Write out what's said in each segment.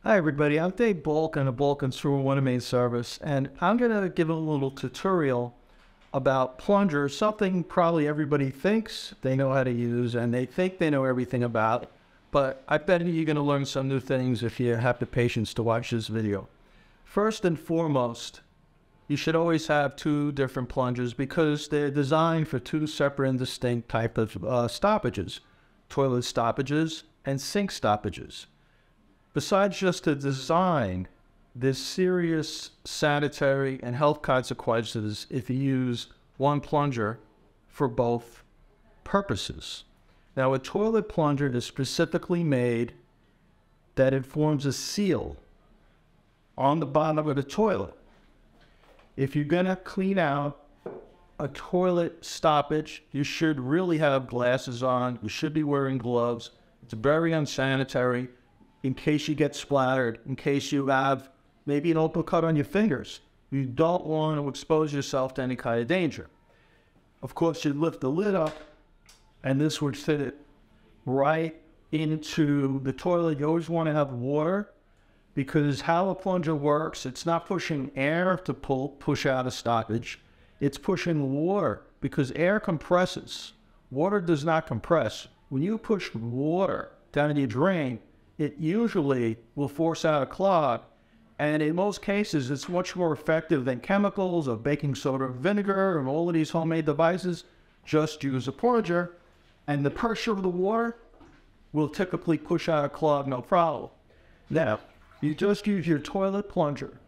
Hi everybody, I'm Dave Balkan of Balkan Sewer Water Main Service, and I'm going to give a little tutorial about Plunger, something probably everybody thinks they know how to use and they think they know everything about, but I bet you're going to learn some new things if you have the patience to watch this video. First and foremost, you should always have two different plungers because they're designed for two separate and distinct type of stoppages, toilet stoppages and sink stoppages. Besides just the design, there's serious sanitary and health consequences if you use one plunger for both purposes. Now, a toilet plunger is specifically made that it forms a seal on the bottom of the toilet. If you're going to clean out a toilet stoppage, you should really have glasses on. You should be wearing gloves. It's very unsanitary. In case you get splattered, in case you have maybe an open cut on your fingers. You don't want to expose yourself to any kind of danger. Of course, you lift the lid up, and this would fit it right into the toilet. You always want to have water, because how a plunger works, it's not pushing air to push out a stoppage. It's pushing water, because air compresses. Water does not compress. When you push water down your drain, it usually will force out a clog, and in most cases, it's much more effective than chemicals or baking soda or vinegar and all of these homemade devices. Just use a plunger, and the pressure of the water will typically push out a clog, no problem. Now, you just use your toilet plunger.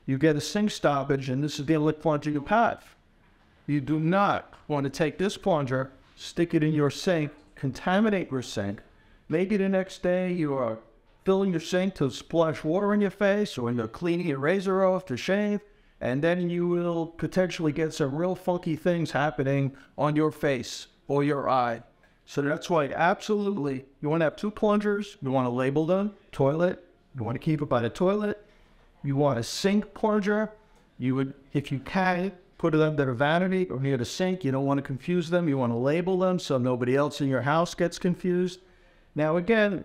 You get a sink stoppage, and this is the only plunger you have. You do not want to take this plunger, stick it in your sink, contaminate your sink. Maybe the next day you are filling your sink to splash water in your face, or you're cleaning your razor off to shave, and then you will potentially get some real funky things happening on your face or your eye. So that's why absolutely you want to have two plungers. You want to label them, toilet. You want to keep it by the toilet. You want a sink plunger. You would, if you can, put it under the vanity or near the sink. You don't want to confuse them. You want to label them so nobody else in your house gets confused. Now again,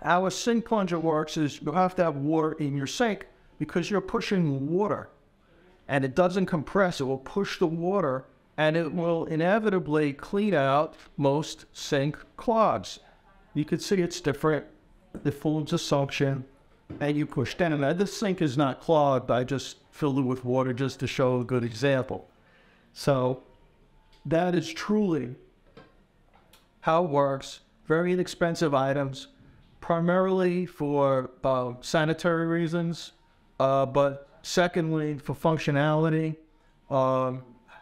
how a sink plunger works is you have to have water in your sink because you're pushing water, and it doesn't compress. It will push the water, and it will inevitably clean out most sink clogs. You can see it's different. It forms a suction, and you push down. Now this sink is not clogged. I just filled it with water just to show a good example. So that is truly how it works. Very inexpensive items, primarily for sanitary reasons, but secondly, for functionality.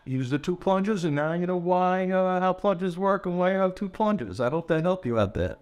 Use the two plungers, and now you know why how plungers work and why you have two plungers. I hope that helped you out there.